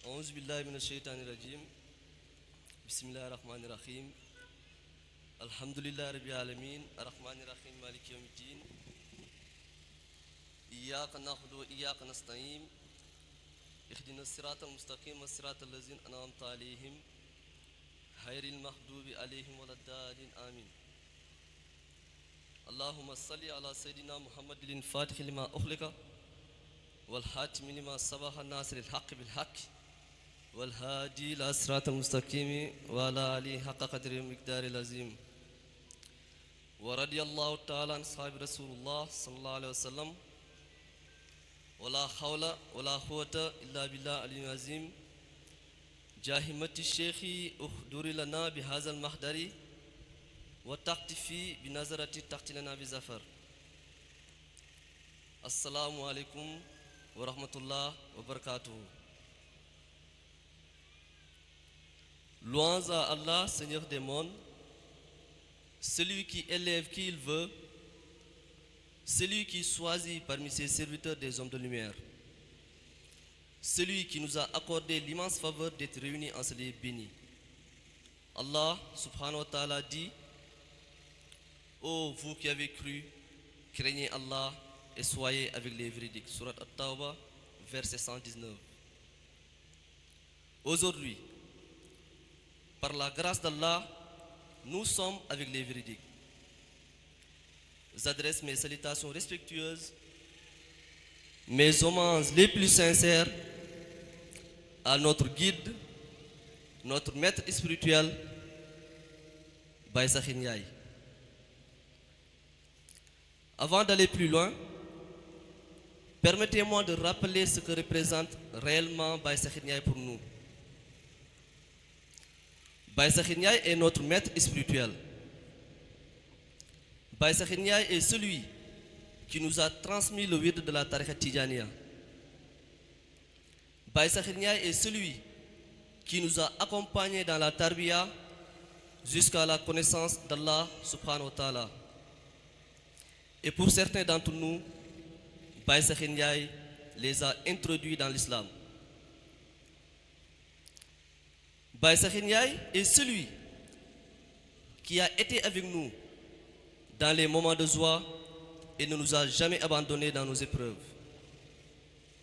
أعوذ بالله من الشيطان الرجيم بسم الله الرحمن الرحيم الحمد لله رب العالمين الرحمن الرحيم مالك يوم الدين إياك نعبد وإياك نستعين اهدنا الصراط المستقيم صراط الذين أنعمت عليهم غير المغضوب عليهم ولا الضالين آمين اللهم صل على سيدنا محمد الفاتح لما أغلق والحاتم لما سبق الناصر الحق بالحق والهادي إلى صراط المستقيم وعلى آله حق قدره ومقداره العظيم ورضي الله تعالى عن أصحاب رسول الله صلى الله عليه وسلم ولا حول ولا قوة إلا بالله العلي العظيم جاهمة الشيخ احضر لنا بهذا المحضر وتقتفي بنظرة تقتل لنا بزفر السلام عليكم ورحمة الله وبركاته. Louange à Allah, Seigneur des mondes, celui qui élève qui il veut, celui qui choisit parmi ses serviteurs des hommes de lumière, celui qui nous a accordé l'immense faveur d'être réunis en ce lieu béni. Allah subhanahu wa ta'ala dit: ô vous qui avez cru, craignez Allah et soyez avec les véridiques. Surat At-Tawbah, verset 119. Aujourd'hui, par la grâce d'Allah, nous sommes avec les véridiques. J'adresse mes salutations respectueuses, mes hommages les plus sincères à notre guide, notre maître spirituel, Baye Sakhir Ndiaye. Avant d'aller plus loin, permettez-moi de rappeler ce que représente réellement Baye Sakhir Ndiaye pour nous. Baye Sakhir Ndiaye est notre maître spirituel. Baye Sakhir Ndiaye est celui qui nous a transmis le wird de la tariqa Tidjaniya. Baye Sakhir Ndiaye est celui qui nous a accompagnés dans la tarbiya jusqu'à la connaissance d'Allah subhanahu wa ta'ala. Et pour certains d'entre nous, Baye Sakhir Ndiaye les a introduits dans l'islam. Baye Sakhir Ndiaye est celui qui a été avec nous dans les moments de joie et ne nous a jamais abandonnés dans nos épreuves.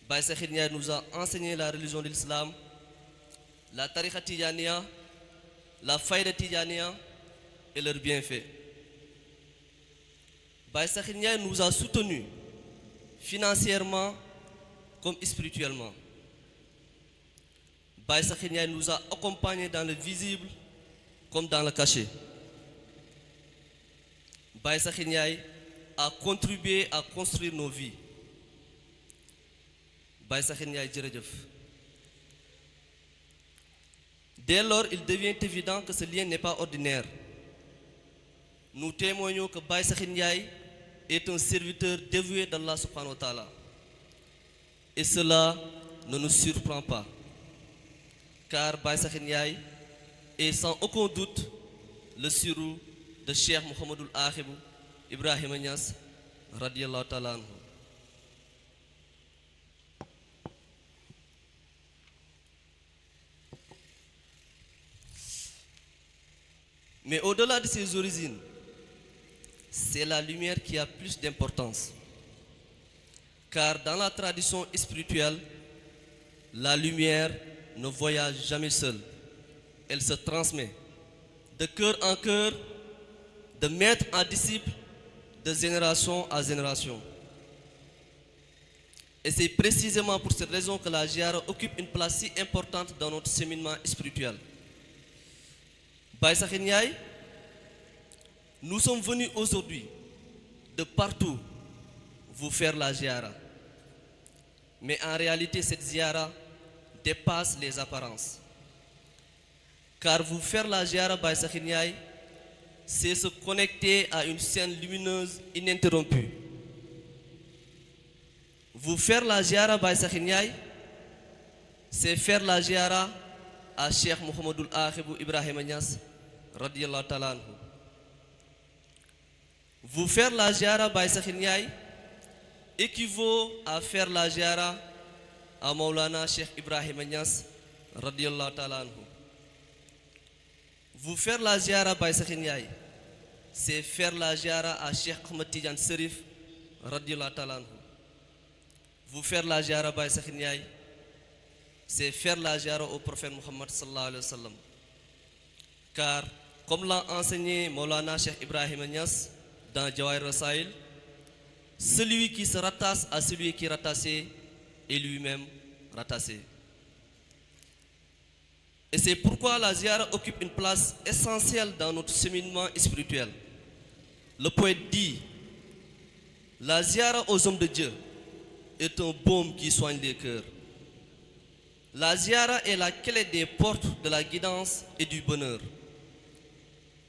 Baye Sakhir Ndiaye nous a enseigné la religion de l'islam, la tariqa Tidjaniya, la faïda Tidjaniya et leurs bienfaits. Baye Sakhir Ndiaye nous a soutenus financièrement comme spirituellement. Baye Sakhir Ndiaye nous a accompagnés dans le visible comme dans le caché. Baye Sakhir Ndiaye a contribué à construire nos vies. Baye Sakhir Ndiaye jërëjëf. Dès lors, il devient évident que ce lien n'est pas ordinaire. Nous témoignons que Baye Sakhir Ndiaye est un serviteur dévoué d'Allah subhanahu wa ta'ala. Et cela ne nous surprend pas. Car Baye Sakhir Ndiaye est sans aucun doute le sirou de Cheikh Mouhamadoul Akhibou Ibrahima Niass radiyallahu ta'ala anhu. Mais au-delà de ses origines, c'est la lumière qui a plus d'importance. Car dans la tradition spirituelle, la lumière ne voyage jamais seule. Elle se transmet de cœur en cœur, de maître en disciple, de génération à génération. Et c'est précisément pour cette raison que la ziara occupe une place si importante dans notre cheminement spirituel. Baye Sakhir Ndiaye, nous sommes venus aujourd'hui de partout vous faire la ziara. Mais en réalité, cette ziara dépasse les apparences. Car vous faire la ziara Baye Sakhir Ndiaye, c'est se connecter à une scène lumineuse ininterrompue. Vous faire la ziara Baye Sakhir Ndiaye, c'est faire la ziara à Cheikh Mouhamadoul Akhibou Ibrahima Niass radiyallahu ta'ala anhu. Vous faire la ziara Baye Sakhir Ndiaye équivaut à faire la ziara à Maulana Cheikh Ibrahima Niass radiallahu ta'ala anhu. Vous faire la ziara Baye Sakhin Ndiaye, c'est faire la ziara à Cheikh Ahmed Tidiane Serif radiallahu ta'ala anhu. Vous faire la ziara Baye Sakhin Ndiaye, c'est faire la ziara au prophète Muhammad sallallahu alayhi wa sallam. Car, comme l'a enseigné Maulana Cheikh Ibrahim Niass dans Jawahir Rasail, celui qui se rattache à celui qui est rattaché est lui-même rattaché. Et c'est pourquoi la ziara occupe une place essentielle dans notre cheminement spirituel. Le poète dit, la ziara aux hommes de Dieu est un baume qui soigne les cœurs. La ziara est la clé des portes de la guidance et du bonheur.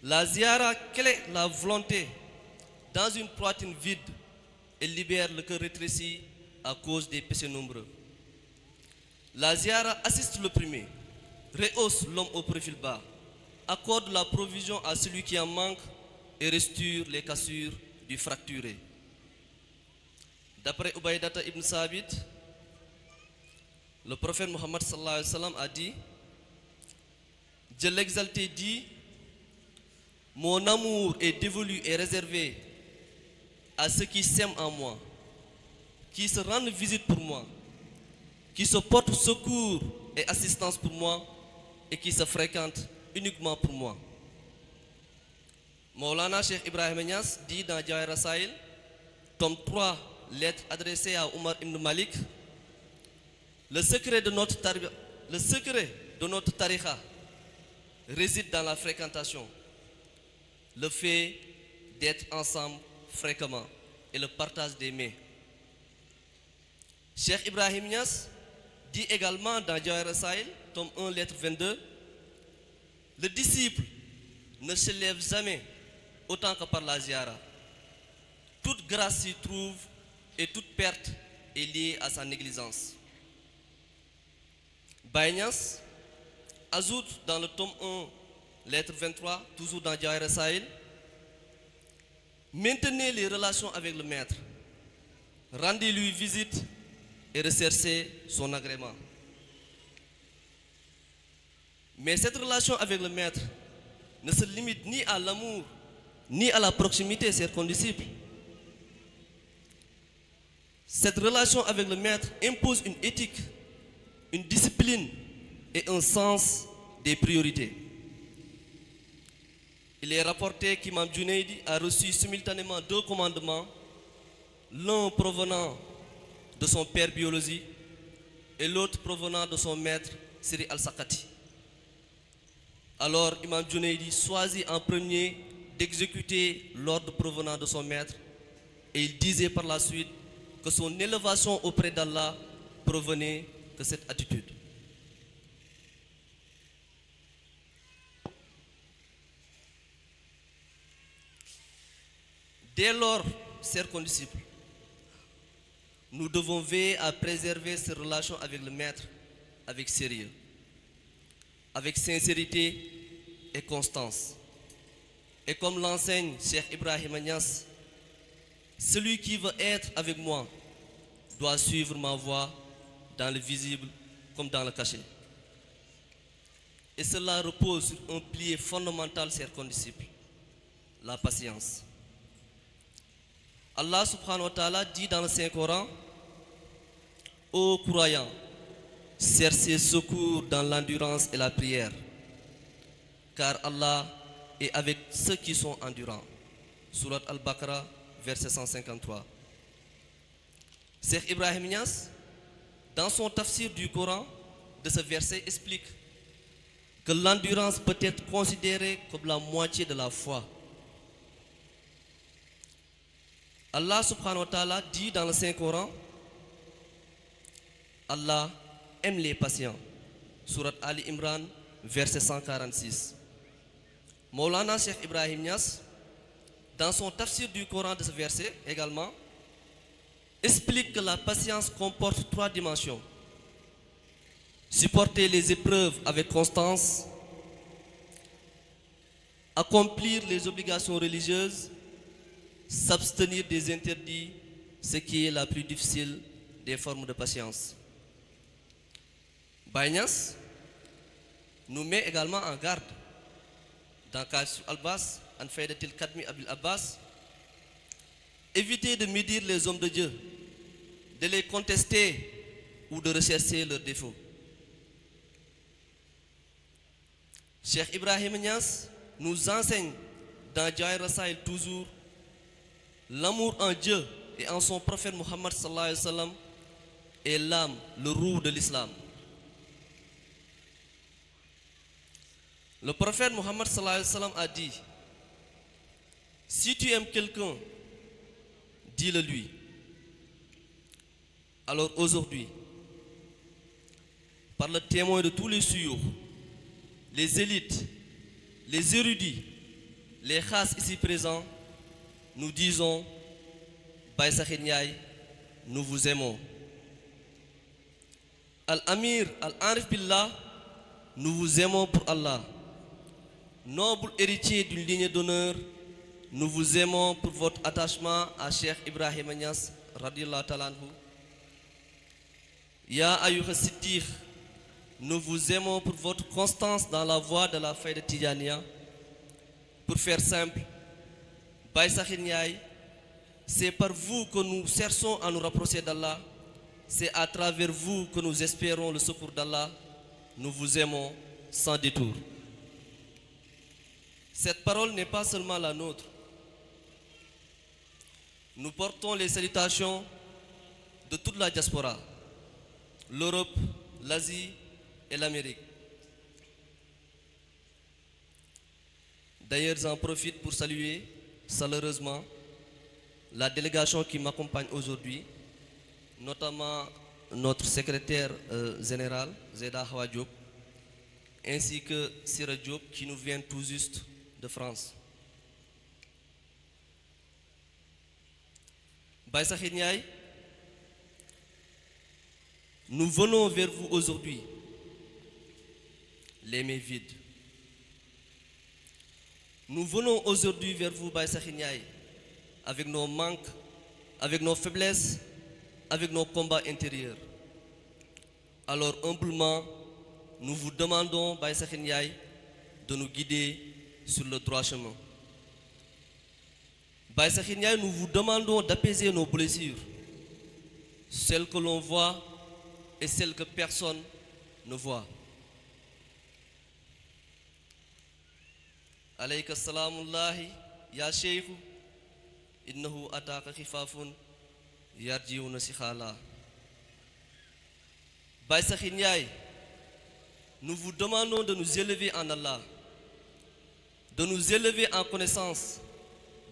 La ziara clé la volonté dans une poitrine vide et libère le cœur rétréci à cause des péchés nombreux. La ziara assiste l'opprimé, rehausse l'homme au profil bas, accorde la provision à celui qui en manque et restaure les cassures du fracturé. D'après Ubaydata ibn Sabit, le prophète Mohammed sallallahu alayhi wa sallam a dit, Dieu l'exalté dit, mon amour est dévolu et réservé à ceux qui s'aiment en moi, qui se rendent visite pour moi, qui se portent secours et assistance pour moi et qui se fréquentent uniquement pour moi. Maulana Cheikh Ibrahim Niass dit dans Jawahir Rasail, tome 3, lettre adressée à Omar ibn Malik, le secret de notre tariqa réside dans la fréquentation, le fait d'être ensemble fréquemment et le partage des mets. Cheikh Ibrahim Niass dit également dans Jawahir Rasail, tome 1, lettre 22, le disciple ne se lève jamais autant que par la ziara. Toute grâce s'y trouve et toute perte est liée à sa négligence. Baye Niass ajoute dans le tome 1, lettre 23, toujours dans Jawahir Rasail, maintenez les relations avec le maître, rendez-lui visite et recherchez son agrément. Mais cette relation avec le maître ne se limite ni à l'amour, ni à la proximité, chers condisciples. Cette relation avec le maître impose une éthique, une discipline et un sens des priorités. Il est rapporté qu'Imam Junaidi a reçu simultanément 2 commandements, l'un provenant de son père biologique et l'autre provenant de son maître, Siri al-Sakati. Alors Imam Junaidi choisit en premier d'exécuter l'ordre provenant de son maître et il disait par la suite que son élévation auprès d'Allah provenait de cette attitude. Dès lors, chers condisciples, nous devons veiller à préserver ces relations avec le maître avec sérieux, avec sincérité et constance. Et comme l'enseigne Cheikh Ibrahim Niass, celui qui veut être avec moi doit suivre ma voie dans le visible comme dans le caché. Et cela repose sur un pilier fondamental, chers condisciples, la patience. Allah subhanahu wa ta'ala dit dans le Saint-Coran, ô croyants, cherchez secours dans l'endurance et la prière, car Allah est avec ceux qui sont endurants. Surat Al-Baqarah, verset 153. Cheikh Ibrahim Niass, dans son tafsir du Coran, de ce verset explique que l'endurance peut être considérée comme la moitié de la foi. Allah subhanahu wa ta'ala dit dans le Saint-Coran, Allah aime les patients. Surat Ali Imran, verset 146. Maulana Cheikh Ibrahim Niass, dans son tafsir du Coran de ce verset également, explique que la patience comporte 3 dimensions. Supporter les épreuves avec constance, accomplir les obligations religieuses, s'abstenir des interdits, ce qui est la plus difficile des formes de patience. Baye Niass nous met également en garde dans Kashf al-Albas, an Faydatil Kadmi Abil Abbas. Évitez de médire les hommes de Dieu, de les contester ou de rechercher leurs défauts. Cheikh Ibrahim Niass nous enseigne dans Jawahir Rasaïl toujours l'amour en Dieu et en son prophète Muhammad sallallahu alayhi wa sallam est l'âme, le roux de l'islam. Le prophète Muhammad sallallahu alayhi wa sallam a dit: si tu aimes quelqu'un, dis-le lui. Alors aujourd'hui, par le témoin de tous les suyurs, les élites, les érudits, les khas ici présents, nous disons: Baye Sakhir Ndiaye, nous vous aimons. Al-Amir, Al-Arif Billah, nous vous aimons pour Allah. Noble héritier d'une lignée d'honneur, nous vous aimons pour votre attachement à Cheikh Ibrahim Niass radiyallahu ta'ala anhu. Ya Ayyuha Siddiq, nous vous aimons pour votre constance dans la voie de la Fayda Tijaniya. Pour faire simple, Baye Sakhir Ndiaye, c'est par vous que nous cherchons à nous rapprocher d'Allah. C'est à travers vous que nous espérons le secours d'Allah. Nous vous aimons sans détour. Cette parole n'est pas seulement la nôtre. Nous portons les salutations de toute la diaspora, l'Europe, l'Asie et l'Amérique. D'ailleurs, j'en profite pour saluer chaleureusement la délégation qui m'accompagne aujourd'hui, notamment notre secrétaire général, Zeda Hawa Diop, ainsi que Sira Diop, qui nous vient tout juste de France. Baye Sakhir Ndiaye, nous venons vers vous aujourd'hui, les mains vides. Nous venons aujourd'hui vers vous, Baye Sakhir Ndiaye, avec nos manques, avec nos faiblesses, avec nos combats intérieurs. Alors humblement, nous vous demandons, Baye Sakhir Ndiaye, de nous guider sur le droit chemin. Baye Sakhir Ndiaye, nous vous demandons d'apaiser nos blessures, celles que l'on voit et celles que personne ne voit. Alayka salamullahi ya sheikhu innahu ataka khifafun yarjiuna sikhala. Baye Sakhir Ndiaye, nous vous demandons de nous élever en Allah, de nous élever en connaissance,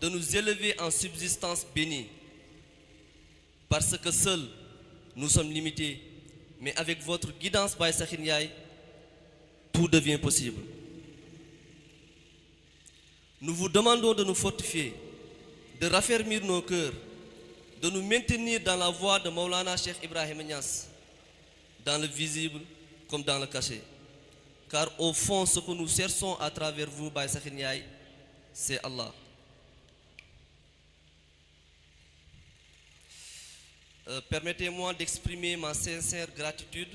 de nous élever en subsistance bénie, parce que seuls nous sommes limités, mais avec votre guidance, Baye Sakhir Ndiaye, tout devient possible. Nous vous demandons de nous fortifier, de raffermir nos cœurs, de nous maintenir dans la voie de Maulana Cheikh Ibrahim Niass, dans le visible comme dans le caché. Car au fond, ce que nous cherchons à travers vous, Baye Sakhir Ndiaye, c'est Allah. Permettez-moi d'exprimer ma sincère gratitude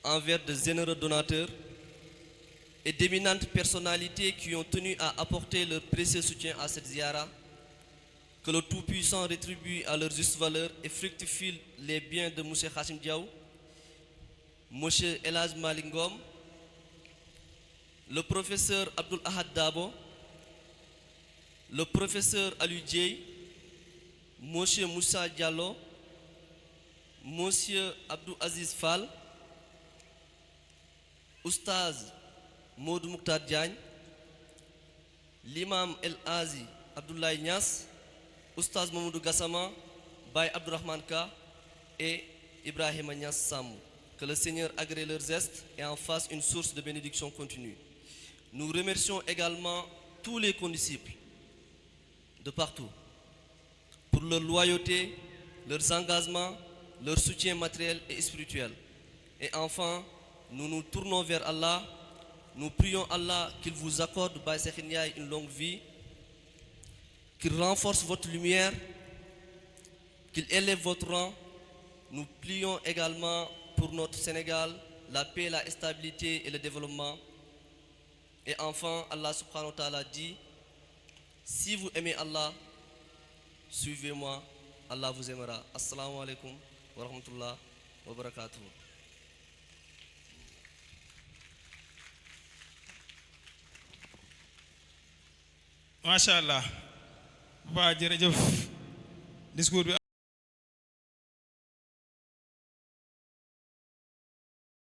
envers de généreux donateurs et d'éminentes personnalités qui ont tenu à apporter leur précieux soutien à cette ziara. Que le Tout-Puissant rétribue à leur juste valeur et fructifie les biens de M. Khassim Diaw, M. Elhadj Malick Ngom, le professeur Abdoul Ahad Dabo, le professeur Aliou Dieye, M. Moussa Diallo, M. Abdou Aziz Fall, Oustaz Modou Mouktar Diagne, l'imam El Azi Abdoulaye Niass, Oustaz Mamadou Gassama, Baye Abdourahmane Ka et Ibrahim Niass Samou. Que le Seigneur agrée leurs gestes et en fasse une source de bénédiction continue. Nous remercions également tous les condisciples de partout pour leur loyauté, leurs engagements, leur soutien matériel et spirituel. Et enfin, nous nous tournons vers Allah. Nous prions Allah qu'il vous accorde, Baye Sakhir Ndiaye, une longue vie, qu'il renforce votre lumière, qu'il élève votre rang. Nous prions également pour notre Sénégal, la paix, la stabilité et le développement. Et enfin, Allah subhanahu wa ta'ala dit, si vous aimez Allah, suivez-moi, Allah vous aimera. Assalamu alaikum wa rahmatullah wa barakatuh. Masha Allah. Waa jërëjëf discours bi